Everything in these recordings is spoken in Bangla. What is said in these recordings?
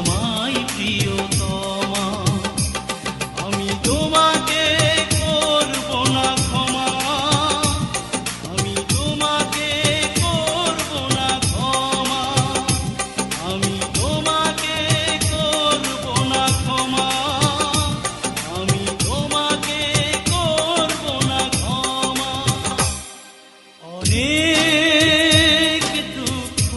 আমায় প্রিয়তমা, আমি তোমাকে করব না ক্ষমা, আমি তোমাকে করব না ক্ষমা, আমি তোমাকে করব না ক্ষমা, আমি তোমাকে করব না ক্ষমা। অনেক দুঃখ,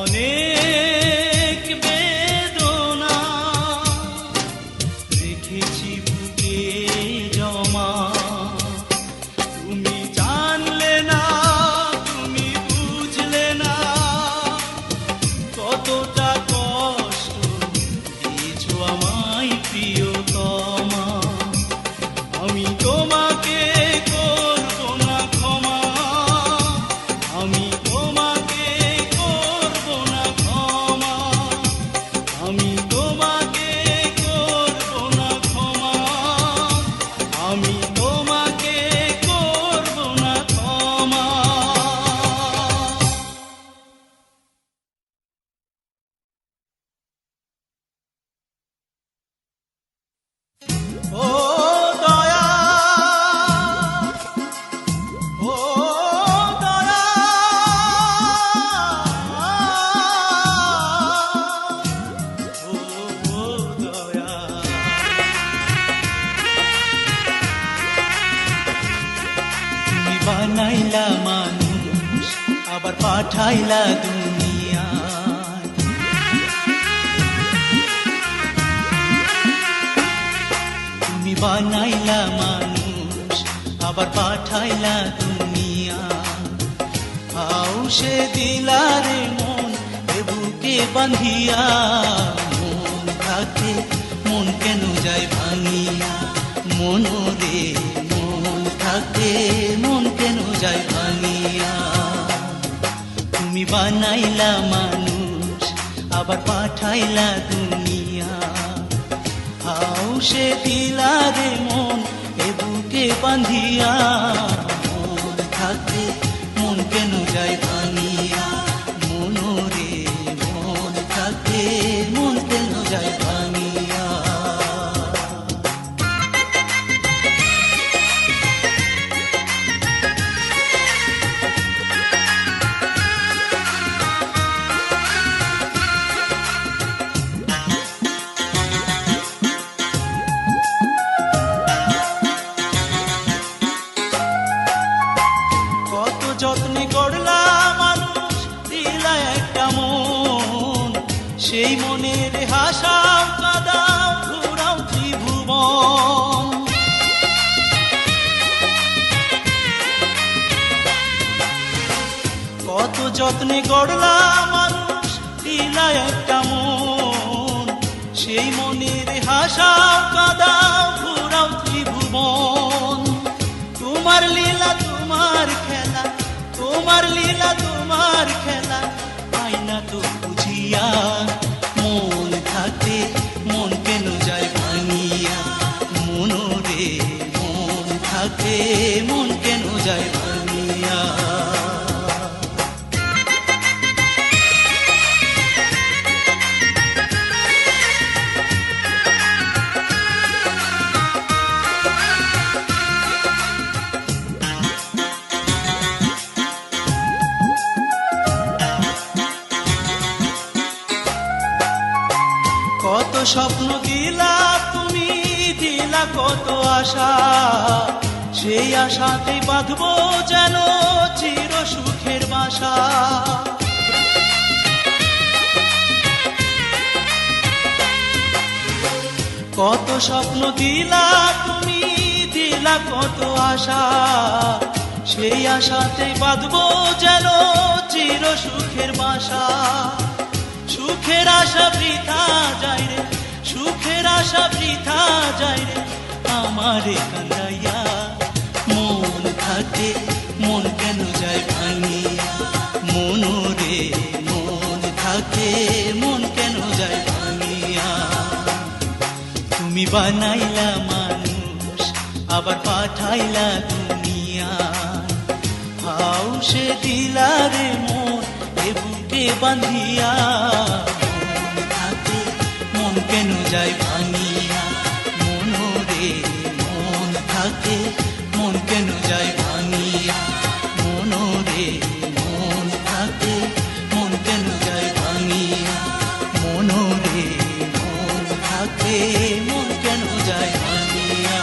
অনেক বেদনা রেখেছি বুকে জমা, তুমি জানলে না, তুমি বুঝলে না কতটা কষ্ট দিয়েছো আমায় প্রিয়তমা, আমি তোমাকে করব না ক্ষমা, আমি তোমাকে করব না ক্ষমা, আমি তোমাকে করব না ক্ষমা, আমি তোমাকে করব না ক্ষমা। ও দয়া, ও দয়া, ও দয়া, তুমি বানাইলা মানুষ আবার পাঠাইলা দুনিয়ায়, তুমি বানাইলা মানুষ আবার পাঠাইলা দুনিয়া, আও সে দিলা রে মন এ বুকে বাঁধিয়া, মন থাকে মন কেন যায় ভাঙিয়া, মন রে মন থাকে মন কেন যায় ভাঙিয়া, তুমি বানাইলা মানুষ আবার পাঠাইলা দুনিয়া, আও সে দিলা রে মন এ বুকে বাঁধিয়া, মন থাকে মন কেন যায় ভাঙিয়া, মন রে মন থাকে মন কেন যায় ভাঙিয়া। কত যত্নে গড়লা মানুষ দিলা একটা মন, সেই মনের হাসাও কাদাও ঘুরাও ত্রিভুবন, কত যত্নে গড়লা মানুষ দিলা একটা মন, সেই মনের হাসাও কাদাও ঘুরাও ত্রিভুবন, তোমার লীলা তোমার খেলা, তোমার লীলা তোমার খেলা আইনা তো বুঝিয়া, মন থাকে মন কেন যায় ভাঙিয়া, মন রে মন থাকে মন কেন যায় ভাঙিয়া। কত স্বপ্ন দিলা তুমি, দিলা কত আশা, সেই আশাতে বাঁধবো যেন চির সুখের বাসা, কত স্বপ্ন দিলা তুমি, দিলা কত আশা, সেই আশাতে বাঁধবো যেন চির সুখের বাসা, সুখের আশা বৃথা যায় রে, সুখের আশা বৃথা যায় রে আমারে কান্দাইয়া, মন থাকে মন কেন যায় ভাঙিয়া, মন রে মন থাকে মন কেন যায় ভাঙিয়া, তুমি বানাইলা মানুষ আবার পাঠাইলা দুনিয়া, আও সে দিলা রে মন এ বুকে বুকে বাঁধিয়া মন থাকে মন কেন যায় ভাঙিয়া মনোরে মন থাকে মন কেন যায় ভাঙিয়া মনোরে মন থাকে মন কেন যায় ভাঙিয়া মনোরে মন থাকে মন কেন যায় ভাঙিয়া।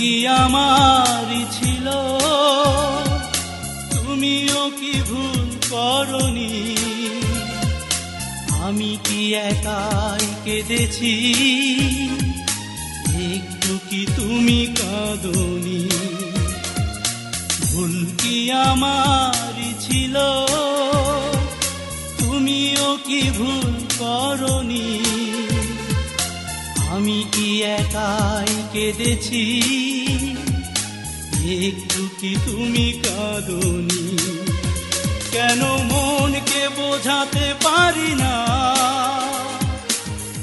কি আমারই ছিল, তুমিও কি ভুল করনি? আমি কি একাই কেঁদেছি, একটু কি তুমি কাঁদনি? ভুল কি আমারই ছিল, তুমিও কি ভুল করনি? আমি কি একাই কেঁদেছি, একটু কি তুমি কাঁদনি? কেন মনকে বোঝাতে পারি না,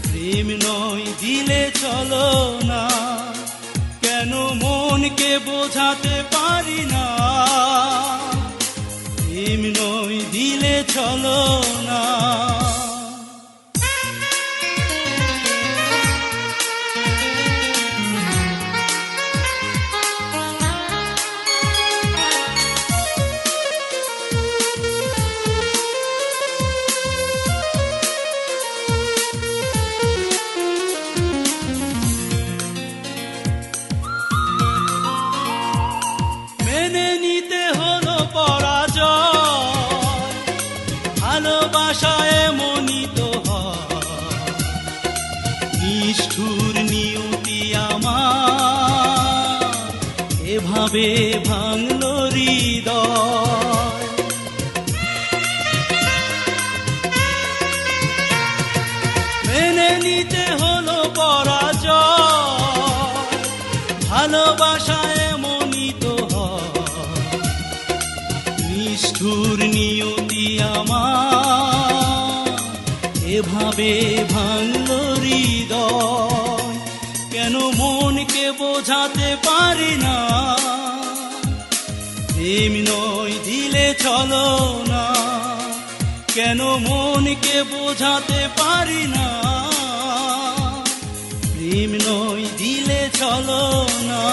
প্রেম নয় দিলে চলো না? কেন মনকে বোঝাতে পারি না, প্রেম নয় দিলে চলো না? মেনে নিতে হলো পরাজয়, ভালোবাসায় এমনই তো হয়। নিষ্ঠুর নিয়তি আমার এভাবে ভাঙলো হৃদয়। মেনে নিতে হলো পরাজয়, ভালোবাসায় এমনই তো হয়। নিষ্ঠুর নিয়তি আমার এভাবে ভাঙলো হৃদয়। কেন মনকে বোঝাতে পারি না, প্রেম নয় দিলে চলো না? কেন মনকে বোঝাতে পারি না, প্রেম নয় দিলে চলো না?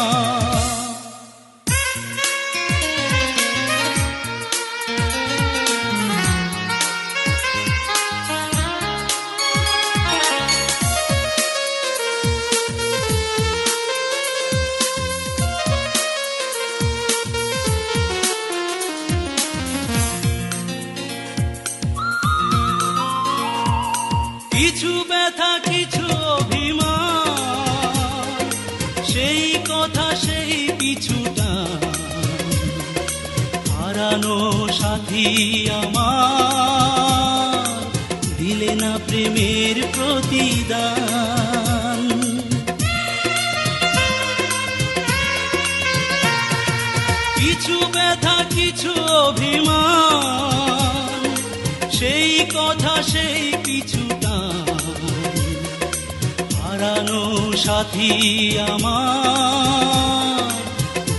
কিছু ব্যথা কিছু অভিমান, সেই কথা সেই কিছুটা হারানো সাথী আমার দিলে না প্রেমের প্রতিদান। কিছু ব্যথা কিছু অভিমান, সেই কথা সেই কিছুটা হারানো সাথী আমার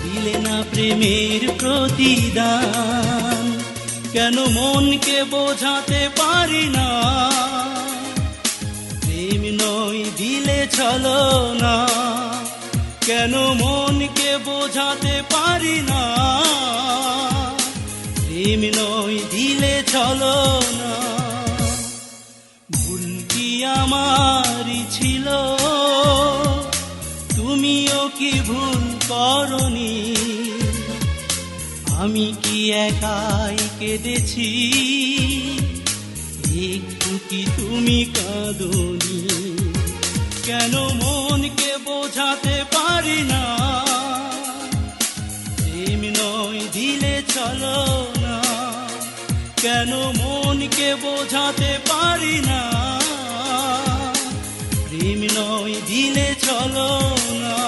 দিলে না প্রেমের প্রতিদান। কেন মনকে বোঝাতে পারি না, প্রেম নয় দিলে চলো না? কেন মনকে বোঝাতে পারি না, প্রেম নয় দিলে চলো না? ভুল কি আমারই ছিল, তুমিও কি ভুল করনি? আমি কি একাই কেঁদেছি, একটু কি তুমি কাঁদনি? কেন মনকে বোঝাতে পারি না, প্রেম নয় দিলে চলো না? কেন মনকে বোঝাতে পারি না, প্রেম নয় দিলে চলো না?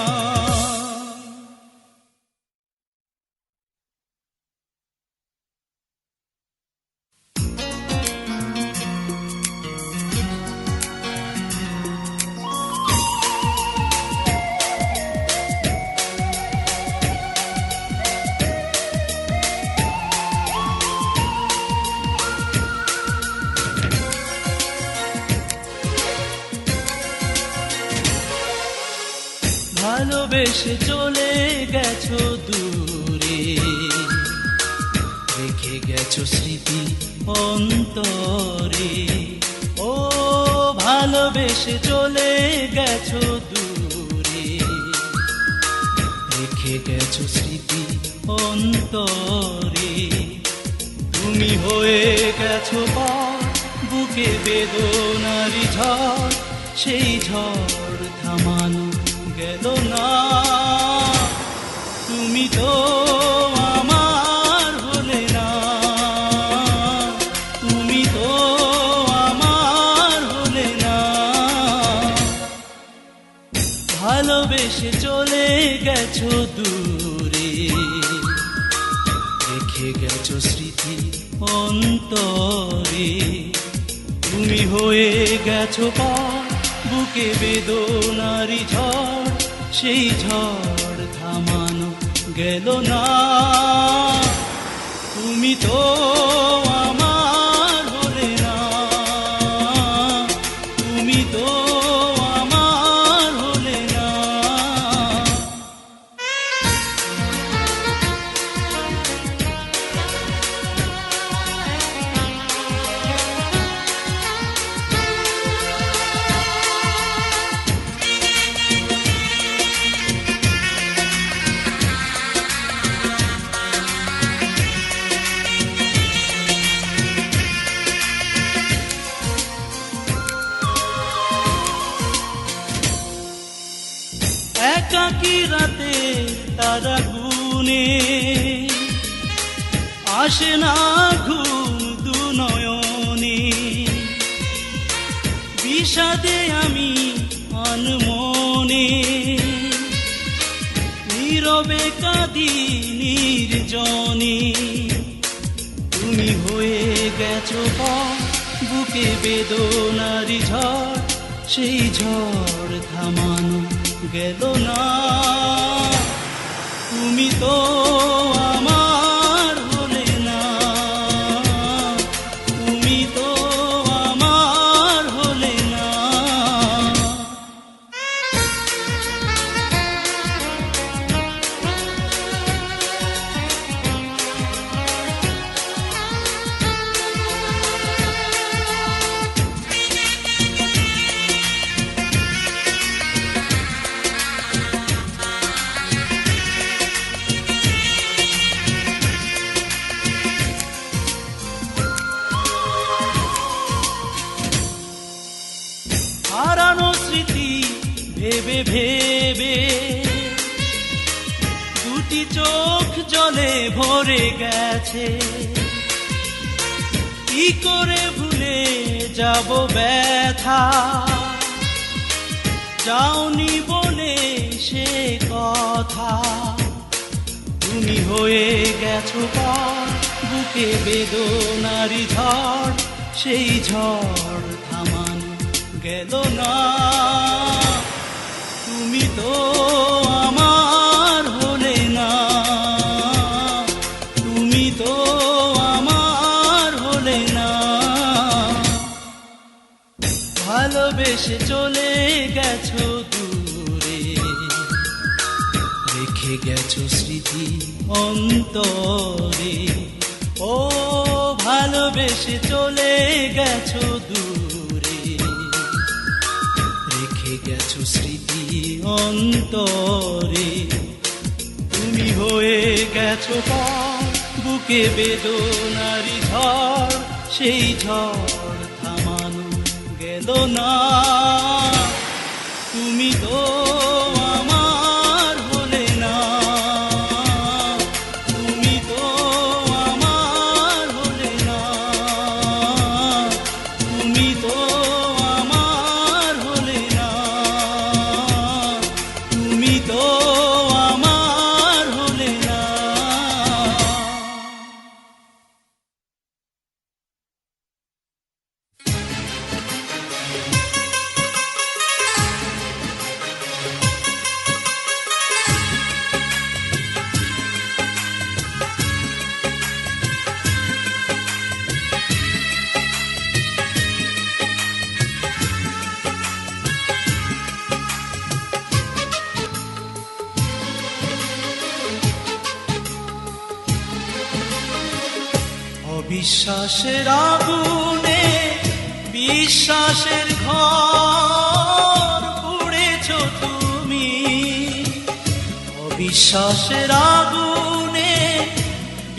ভালোবেসে চলে গেছো দূরে, রেখে গেছো স্মৃতি অন্তরে। ও ভালোবেসে চলে গেছো দূরে, গেছো স্মৃতি অন্তরে, তুমি হয়ে গেছো পর বুকে বেদনারি ঝড়, সেই ঝড় থামানো গেল না। তুমি তো আমার হলে না, তুমি তো আমার হলে না। ভালোবেসে চলে গেছো দূরে, রেখে গেছো স্মৃতি অন্তরে, তুমি হয়ে গেছো পর বুকে বেদনারি ঝড়, সেই ঝড় থামানো গেল না। তুমি তো আমার হলে না, তুমি তো আমার হলে না। একাকী রাতে তারা গুনে আসে না ঘুম দু নয়নে, বিষাদে আমি আনমনে, নীরবে কাঁদি নির্জনে। তুমি হয়ে গেছো পর বুকে বেদনারি ঝড়, সেই ঝড় থামানো গেল না। তুমি তো আমার হলে না, তুমি তো আমার হলে না। হারানো স্মৃতি ভেবে ভেবে দুটি চোখ জলে ভরে গেছে, কি করে ভুলে যাব ব্যথা, যাওনি বলে সে কথা। তুমি হয়ে গেছো পর বুকে বেদনারি ঝড়, সেই ঝড় থামানো গেল না। তুমি তো আমার হলে না, তুমি তো আমার হলে না। ভালোবেসে চলে গেছো দূরে, রেখে গেছো স্মৃতি অন্তরে। ও ভালোবেসে চলে গেছো দূরে, রেখে গেছো স্মৃতি অন্তরে। তুমি হয়ে গেছো পর বুকে বেদনারি ঝড়, সেই ঝড় থামানো গেল না। তুমি তো আমার হলে না, তুমি তো আমার হলে না, তুমি তো আমার হলে না, তুমি তো আমার হলে না। অবিশ্বাসের আগুনে বিশ্বাসের ঘর পুড়েছ তুমি, অবিশ্বাসের আগুনে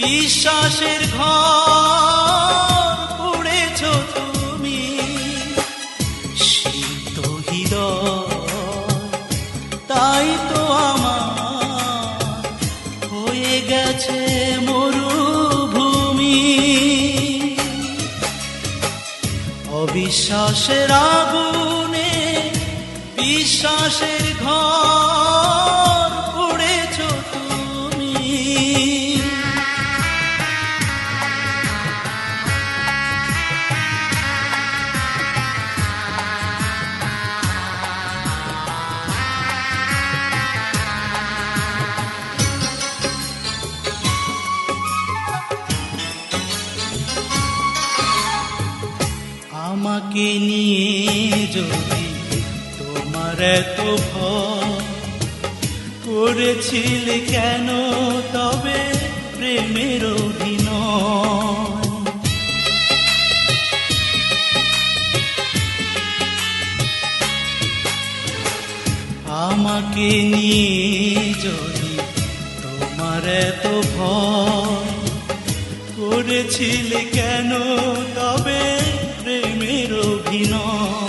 বিশ্বাসের ঘর পুড়েছ তুমি, সিক্ত হৃদয় তাই তো আমার হয়ে গেছে মরুভূমি। অবিশ্বাসের আগুনে বিশ্বাসের ঘর পুড়েছ তুমি। আমাকে নিয়ে যদি তোমার এত ভয়, করেছিলে কেন তবে প্রেমের অভিনয়? আমাকে নিয়ে যদি তোমার এত ভয়, করেছিলে কেন তবে প্রেমের অভিনয়?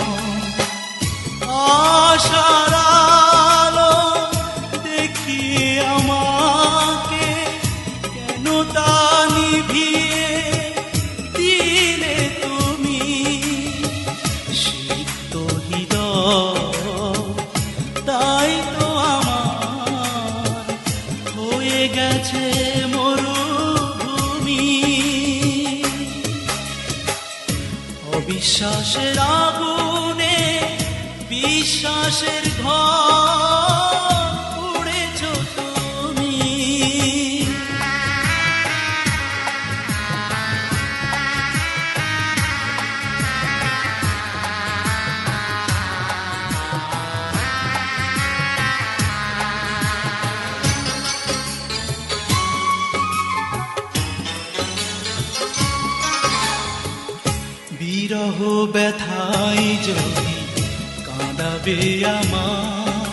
আশার আলো দেখিয়ে আমাকে কেন তা নিভিয়ে দিলে তুমি, সিক্ত হৃদয় তাই তো আমার হয়ে গেছে মরুভূমি। অবিশ্বাসের আগুনে বিশ্বাসের ঘর পুড়েছ তুমি। বিরহ ব্যথায় যদি কাঁদাবে আমার,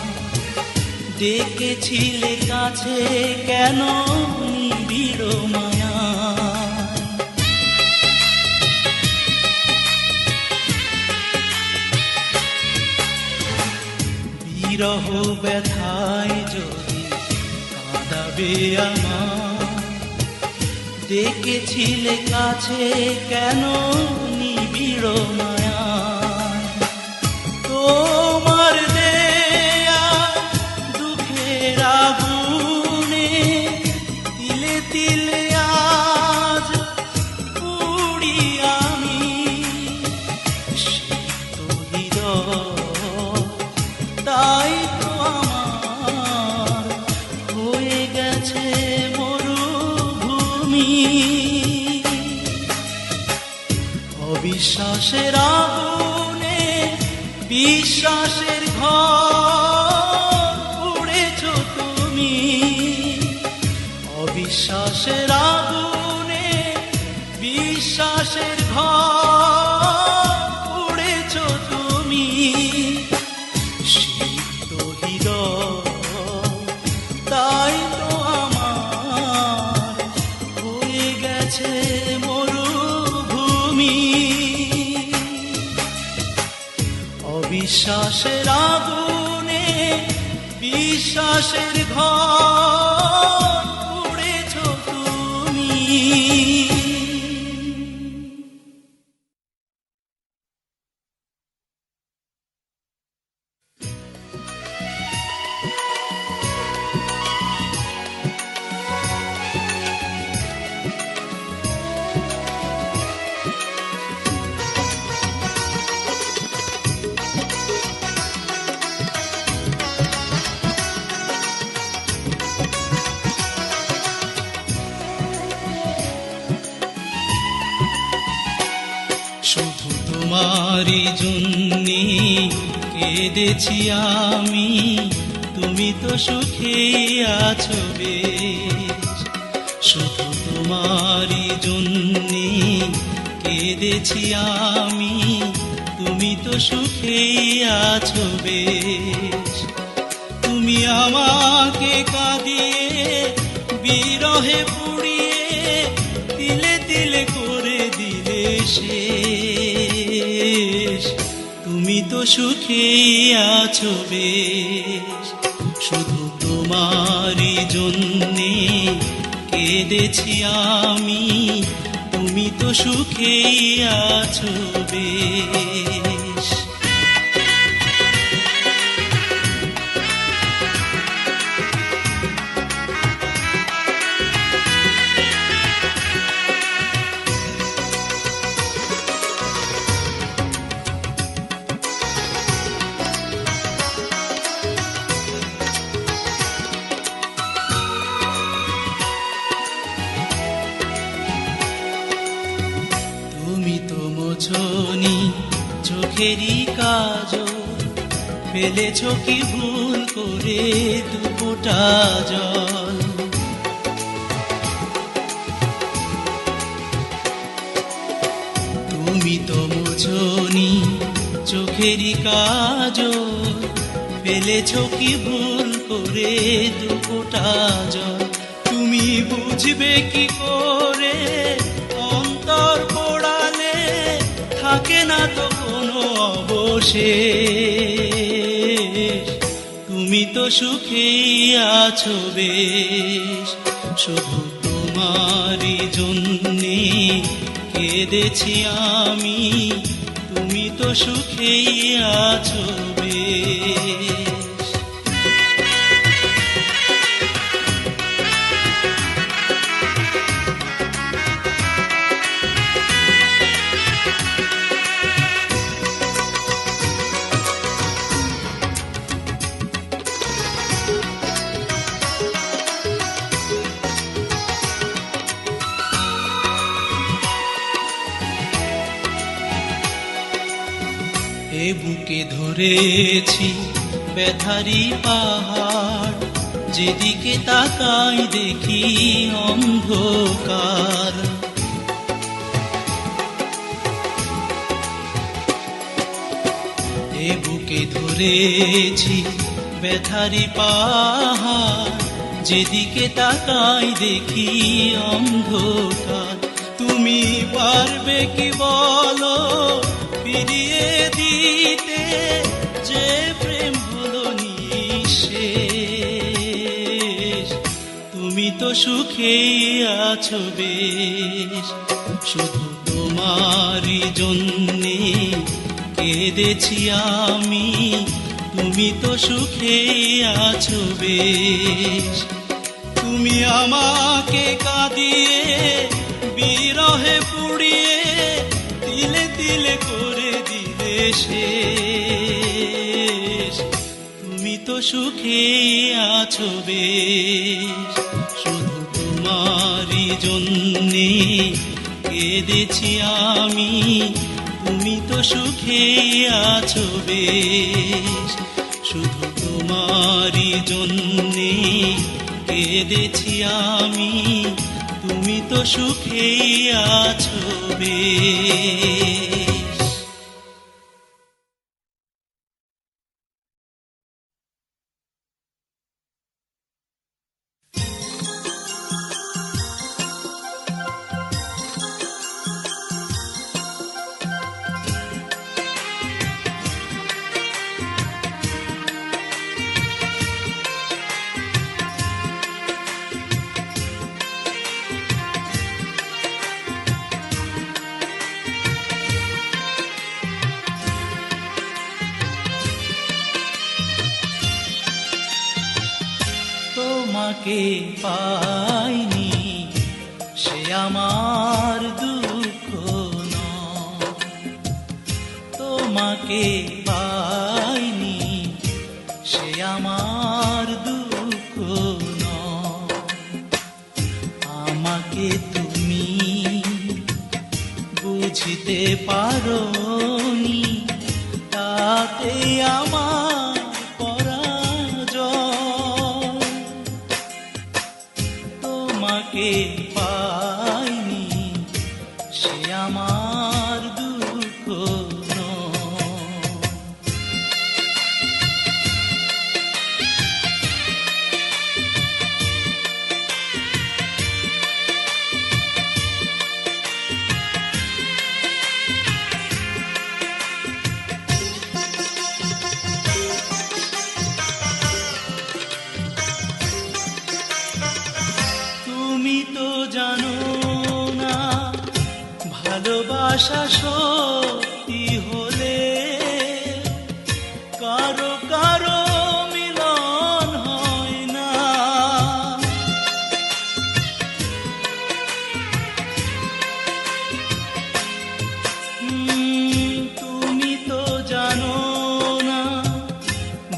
ডেকেছিলে কাছে কেন নিবিড় মায়া? বিরহ ব্যথায় যদি কাঁদাবে আমার, ডেকেছিলে কাছে কেন নিবিড় মায়া? তোমার দেয়া দুঃখের আগুনে তিলে তিলে আজ পুড়ি আমি, সিক্ত হৃদয় তাই তো আমার হয়ে গেছে মরুভূমি। অবিশ্বাসের আগুনে বিশ্বাসের ঘর পুড়েছ তুমি। অবিশ্বাসের আগুনে বিশ্বাসের ঘর পুড়েছ তুমি, সিক্ত হৃদয় তাই তো আমার হয়ে গেছে মরুভূমি। অবিশ্বাসের আগুনে বিশ্বাসের ঘর পুড়েছ তুমি। শুধু তোমারই জন্যে কেঁদেছি আমি, তুমি তো সুখে আছো বেশ। শুধু তোমারই জন্যে কেঁদেছি আমি, তুমি তো সুখে আছো বেশ। তুমি তুমি আমাকে কাঁদিয়ে বিরহে পুড়িয়ে তিলে তিলে করে দিলে শেষ। তুমি তো সুখেই আছো বেশ, শুধু তোমারই জন্যে কেঁদেছি আমি। তুমি তো সুখেই আছো বেশ। তুমি তো মোছনি চোখেরই কাজল, ফেলেছ কি ভুল করে দুফোঁটা জল। তুমি তো মোছনি চোখেরই কাজল, ফেলেছ কি ভুল করে দুফোঁটা জল। তুমি বুঝবে কি করে অন্তর পোড়ালে থাকে না তো কোনো অবশেষ। তুমি তো সুখেই আছো বেশ, শুধু তোমারই জন্যে কেঁদেছি আমি। তুমি তো সুখেই আছো বেশ। এ বুকে ধরেছি ব্যথারি পাহাড়, যেদিকে তাকাই দেখি অন্ধকার। এ বুকে ধরেছি ব্যথারি পাহাড়, যেদিকে তাকাই দেখি অন্ধকার। তুমি পারবে কি বলো ফিরিয়ে দিতে যে প্রেম হলো নিঃশেষ। তুমি তো সুখেই আছো বেশ, শুধু তোমারই জন্যে কেঁদেছি আমি। তুমি তো সুখেই আছো বেশ। তুমি আমাকে কাঁদিয়ে বিরহে পুড়িয়ে তিলে তিলে করে দিলে শেষ। তুমি তো সুখেই আছো বেশ, শুধু তোমারই জন্যে কেঁদেছি আমি। তুমি তো সুখেই আছো বেশ, শুধু তোমারই জন্যে কেঁদেছি আমি। তুমি তো সুখেই আছো বেশ। তোমাকে পাইনি সে আমার দুঃখ নয়, তোমাকে পাইনি সে আমার দুঃখ নয়। আমাকে তুমি বুঝতে পারোনি, তাতে আমার পরাজয়। তোমাকে পাইনি সে আমার দুঃখ নয়। ভালোবাসা সত্যি হলে কারো কারো মিলন হয় না। তুমি তো জানো না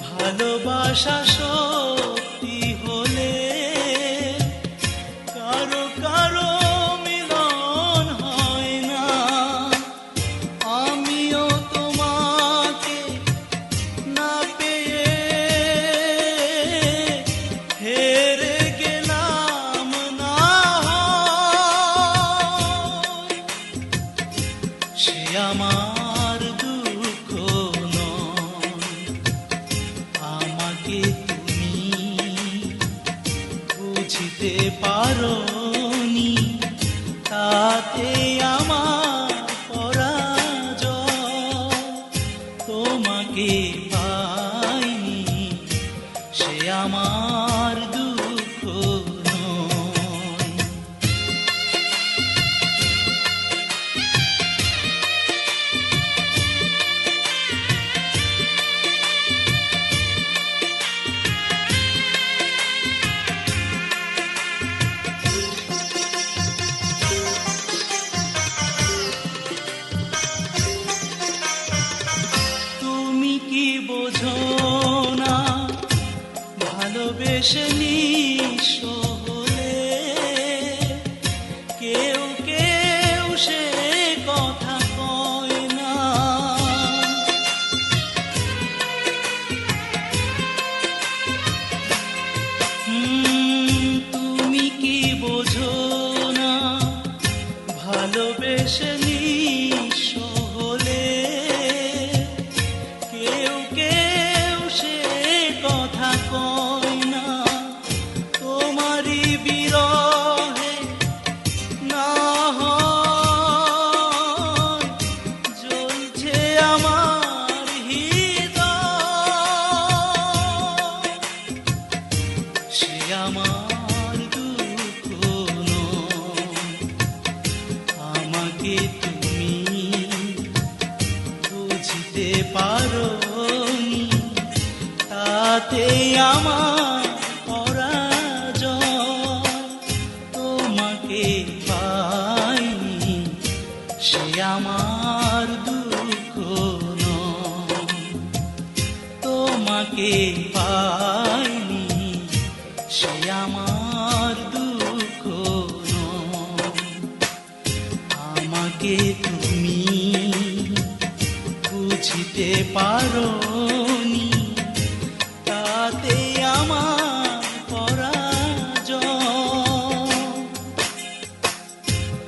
ভালোবাসা সত্যি হলে কারো কারো মিলন হয় না। আমিও তোমাকে না পেয়ে হেরে গেলাম না হয়, সে আমার দুঃখ নয়। আমাকে তুমি বুঝতে পারোনি, তাতে আমার পরাজয়। তোমাকে পাইনি, সে আমার দুঃখ নয়। তুমি কি বোঝো না ভালোবেসে নিঃস্ব হলে কেউ কেউ সে কথা কয় না। তুমি কি বোঝো না ভালোবেসে নিঃস্ব হলে কেউ কেউ সে কথা কয় না। তোমারই বিরহে না হয় জ্বলছে আমার হৃদয়, সে আমার দুঃখ নয়। আমাকে তুমি বুঝতে পারোনি, তাতে আমার পরাজয়। তোমাকে পাইনি, সে আমার দুঃখ নয়। তোমাকে পাইনি, সে আমার দুঃখ নয়। আমাকে তুমি বুঝতে পারোনি, তাতে আমার পরাজয়।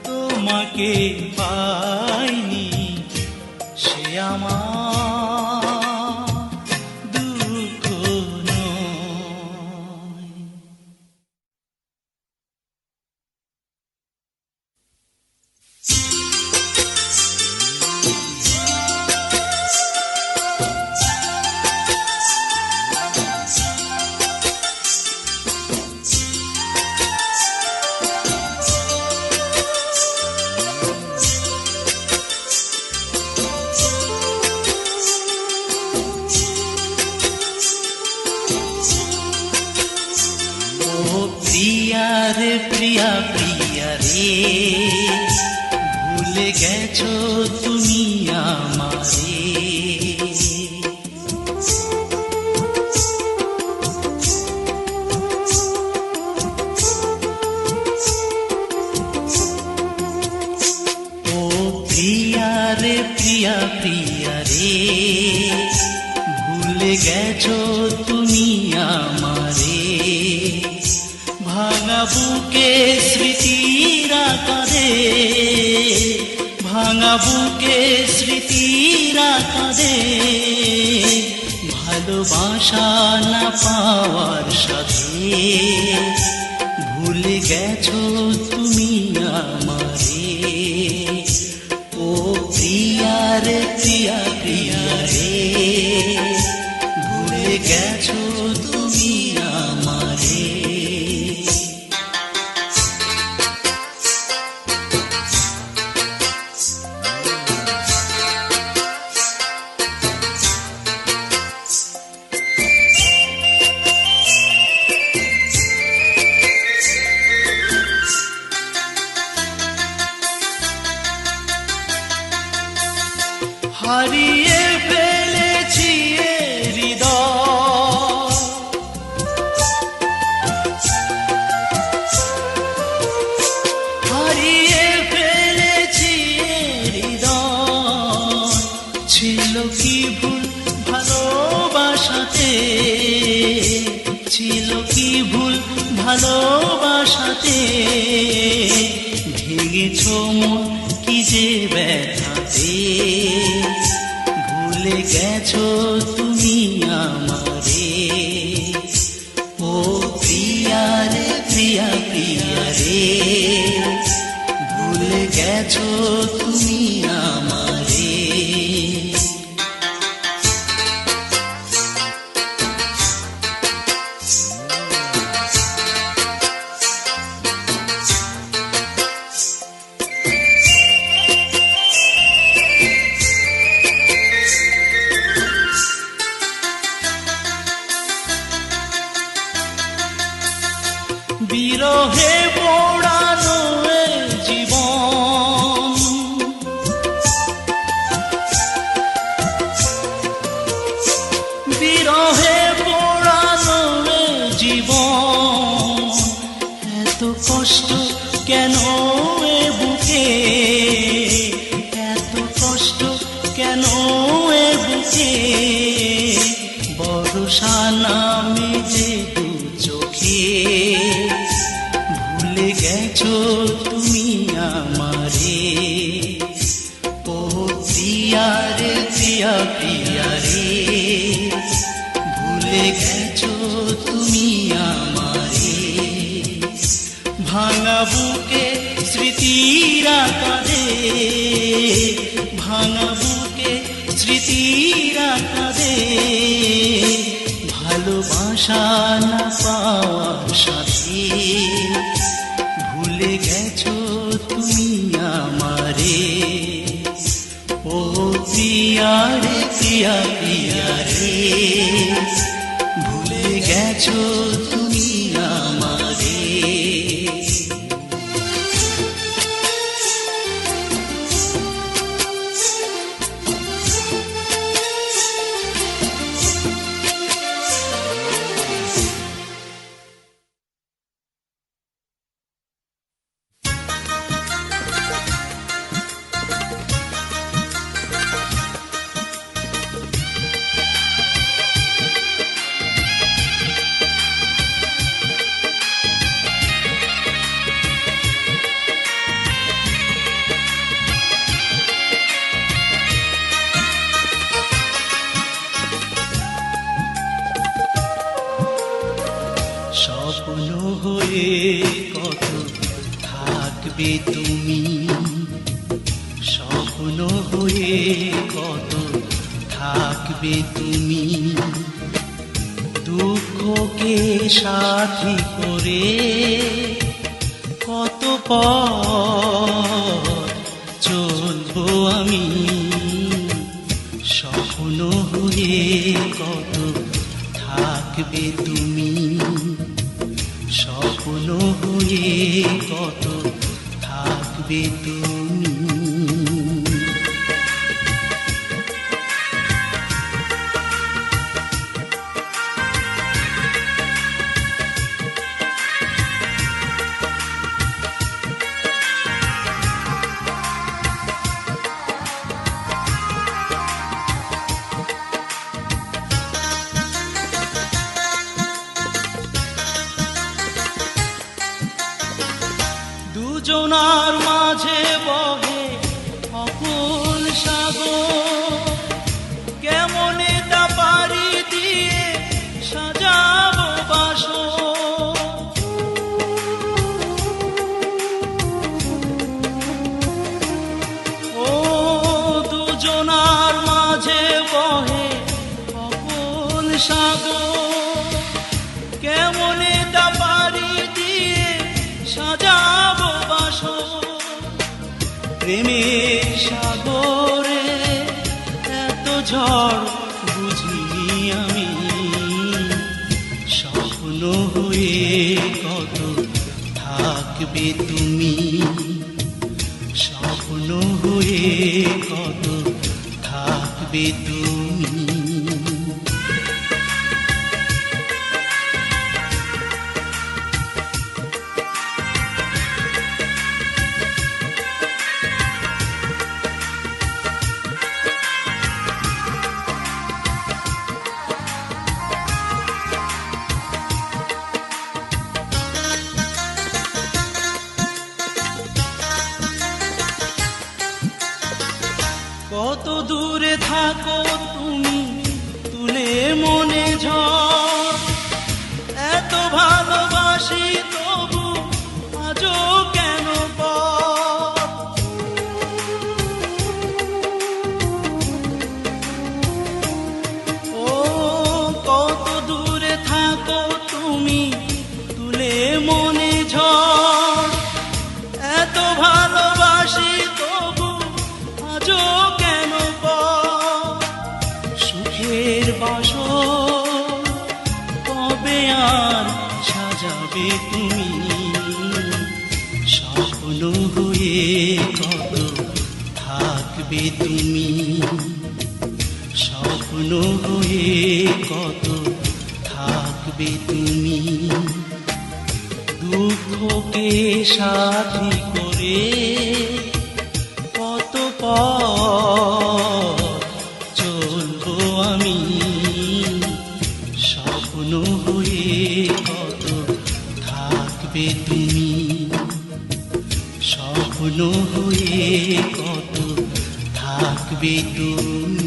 তোমাকে পাইনি, সে আমার দুঃখ নয়। প্রিয়া রে প্রিয়া প্রিয়া রে, ভুলে গেছো তুমি আমারে। ও প্রিয়া রে প্রিয়া প্রিয়া রে, ভুলে গেছো তুমি আমারে। ভাঙা বুকে স্মৃতিরা কাঁদে, ভাঙা বুকে স্মৃতিরা কাঁদে। ভালোবাসা না পাওয়ার সাথে ভুলে গেছো তুমি আমারে। ও প্রিয়া রে প্রিয়া প্রিয়া রে, ভুলে গেছো তুমি আমারে। হারিয়ে ফেলেছি এ হৃদয়, হারিয়ে ফেলেছি এ হৃদয়। ছিল কি ভুল ভালোবাসাতে, ছিল কি ভুল ভালোবাসাতে, ভেঙেছ মন কি যে ব্যথাতে, ভুলে গেছো তুমি আমারে। ও প্রিয়া রে প্রিয়া প্রিয়া রে, ভুলে গেছো তুমি আমারে। বিরহে পোড়ানো এ জীবন, বিরহে পোড়ানো এ জীবন, এত কষ্ট কেন এ বুকে, এত কষ্ট কেন এ বুকে, বর্ষা নামে যে দু চোখে, ভুলে গেছো তুমি আমারে। ও প্রিয়া রে প্রিয়া প্রিয়া রে, ভুলে গেছো তুমি আমারে। ভাঙা বুকে স্মৃতিরা কাঁদে, ভাঙা বুকে স্মৃতিরা কাঁদে, ভালোবাসা না পাওয়ার সাথে, ভুলে গেছো তুমি আমারে। ও প্রিয়া রে প্রিয়া প্রিয়া রে, ভুলে গেছো তুমি আমারে। স্বপ্ন হয়ে কত থাকবে তুমি, স্বপ্ন হয়ে কত থাকবে তুমি, দুঃখকে সাথী করে কত পথ চলবো আমি, স্বপ্ন হয়ে কত থাকবে তুমি, স্বপ্ন হয়ে কত থাকবে তুমি। দুজনার মাঝে বহে অকুল সাগর, কেমনে তা পারি দিয়ে সাজাবো বাসর। ও দুজনার মাঝে বহে অকুল সাগর, কেমনে তা পারি দিয়ে সাজাবো বাসর। প্রেমের সাগরে এত ঝড় বুঝিনি আমি, স্বপ্ন হয়ে কত থাকবে তুমি, স্বপ্ন হয়ে কত থাকবে থাকবে তুমি। কত দূরে থাকো তুমি তুলে মনে ঝড়, এত ভালোবাসি তবু আজও কেন পর। ও কত দূরে থাকো তুমি তুলে মনে ঝড়, এত ভালোবাসি তবু আজও কেন পর। সুখের বাসর কবে আর সাজাবে তুমি, স্বপ্ন হয়ে কত থাকবে তুমি, স্বপ্ন হয়ে কত থাকবে তুমি। দুঃখকে সাথী করে কত পথ চলবো আমি, স্বপ্ন হয়ে কত থাকবে তুমি, স্বপ্ন হয়ে কত থাকবে তুমি।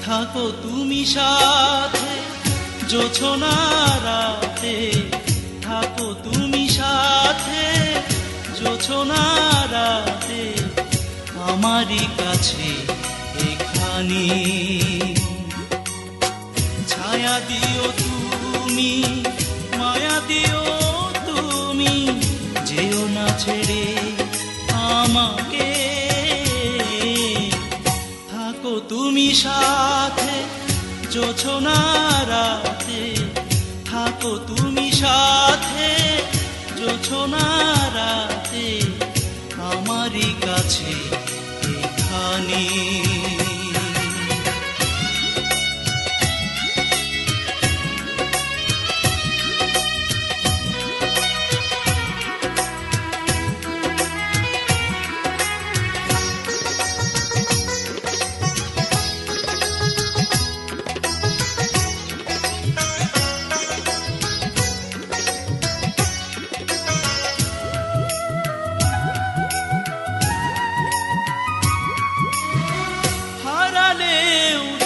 থাকো তুমি সাথে জোছনা রাতে, থাকো তুমি সাথে জোছনা রাতে, আমারই কাছে এখানে। ছায়া দিও তুমি, মায়া দিও তুমি, যেও না ছেড়ে আমাকে। থাকো তুমি সাথে জোছনা রাতে, থাকো তুমি সাথে জোছনা রাতে, আমারই কাছে এখানে।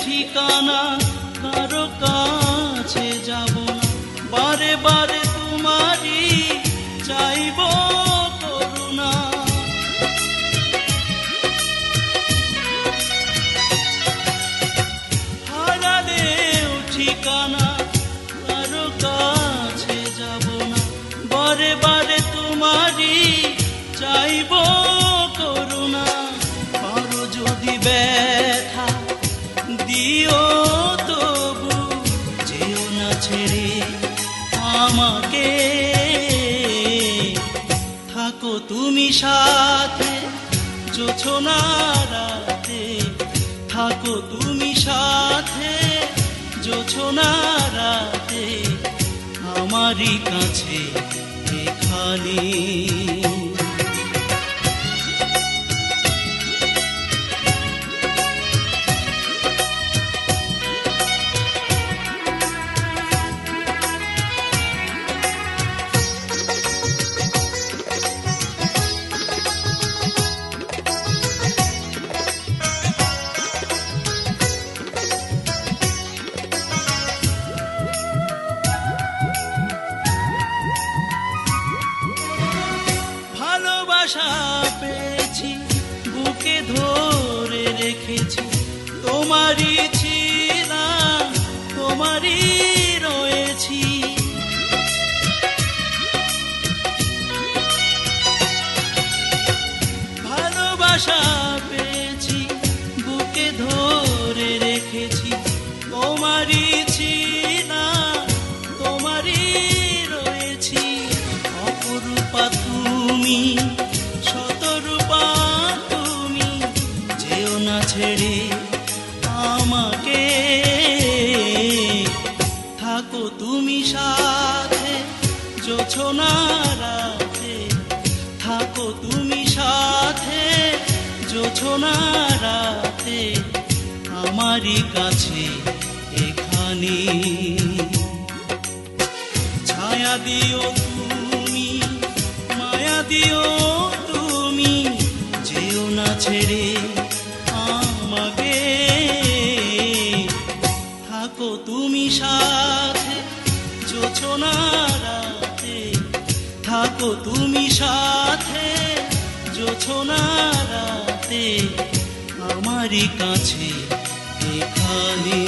ঠিকানা কারো কাছে যাব না, বারে বারে তোমারই চাইব করুণা। হারালেও ঠিকানা কারো কাছে যাব না, বারে বারে তোমারই চাইব করুণা। পারো যদি ব্যথা দিও তবু যেও না ছেড়ে আমাকে। থাকো তুমি সাথে জোছনা রাতে, থাকো তুমি সাথে জোছনা রাতে, আমারই কাছে এখানে। ভালোবাসা পেয়েছি বুকে ধরে রেখেছি, তোমারই ছিল তোমারই রয়েছি। ভালোবাসা পেয়েছি, বুকে ধরে রেখেছি, তোমারই ছিলাম, তোমারই রয়েছি। অপরূপা তুমি, শতরূপা তুমি, যেও না ছেড়ে আমাকে, থাকো তুমি সাথে জোছনা রাতে, থাকো তুমি সাথে জোছনা রাতে, আমারই কাছে এখানে। ছায়া দিও তুমি, মায়া দিও তুমি, যেও না ছেড়ে আমাকে, থাকো তুমি সাথে জোছনা রাতে, থাকো তুমি সাথে জোছনা রাতে, আমারই কাছে এখানে।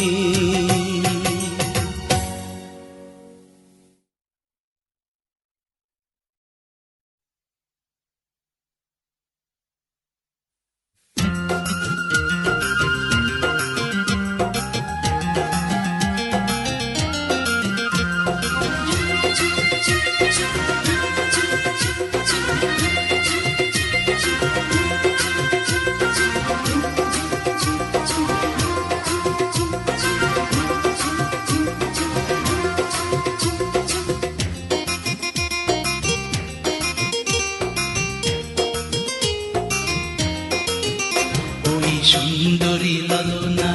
সুন্দরী ললনা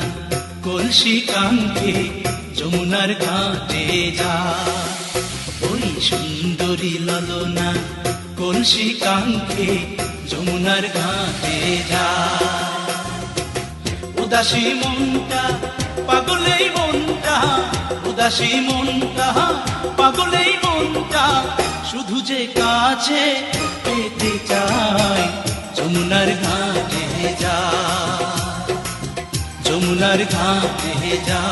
কলসি কাঙ্ক্ষে যমুনার ঘাটে যা, ওই সুন্দরী ললনা কলসি কাঙ্ক্ষে যমুনার ঘাটে যা। উদাসী মনটা পাগলেই মনটা, উদাসী মনটা পাগলেই মনটা, শুধু যে কাছে পেতে চায় যমুনার ঘাটে যা, যমুনার ঘাটে যা।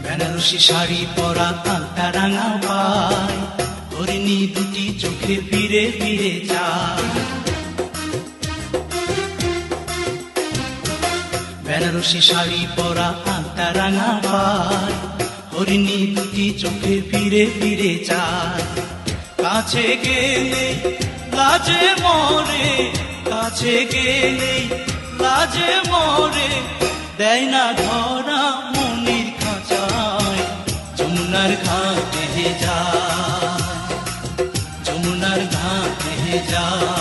বেনারসি শাড়ি পরা আলতা রাঙা পায়, হরিণী দুটি চোখে ফিরে ফিরে যায়। বেনারসি শাড়ি পরা আলতা রাঙা পায়, হরিণী দুটি চোখে ফিরে ফিরে যায়। কাছে গেলে লাজে মরে, কাছে গেলে লাজে মরে, দেয় না ধরা মনির খাঁচায় যমুনার ঘাটে যায়, যমুনার ঘাটে যায়।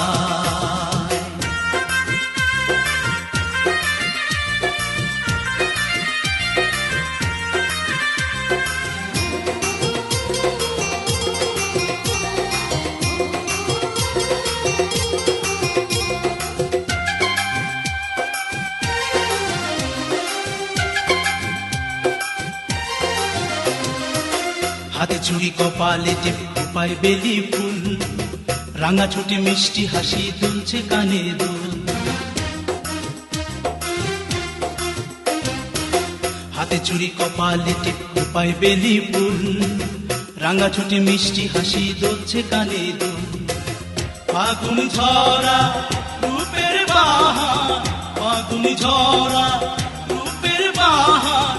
হাতে চুড়ি কপালে টিপ খোপায় বেলি ফুল, রাঙা ছোটে মিষ্টি হাসি দুলছে কানে দুল। হাতে চুড়ি কপালে টিপ খোপায় বেলি ফুল, রাঙা ছোটে মিষ্টি হাসি দুলছে কানে দুল। ফাগুন ঝরা রূপের বাহার, ফাগুন ঝরা রূপের বাহার,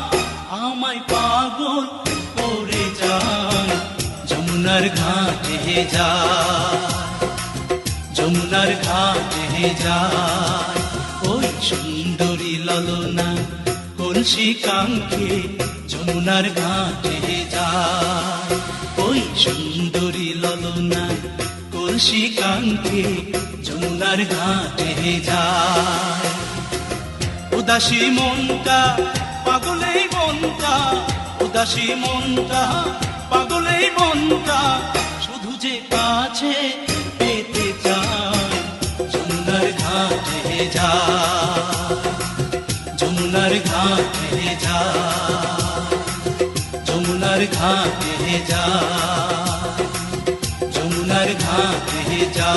আমায় পাগল করে যায় যমুনার ঘাটে যায়, যমুনার ঘাটে যায়। ওই সুন্দরী ললনা কলসি কাঙ্ক্ষে যমুনার ঘাটে যায়, ওই সুন্দরী ললনা কলসি কাঙ্ক্ষে যমুনার ঘাটে যায়। উদাসী মনটা পাগলেই মনটা, উদাসী মনটা পাগলেই মনটা, শুধু যে কাছে যা যমুনার ঘাটে যা যমুনার ঘাটে যা যমুনার ঘাটে যা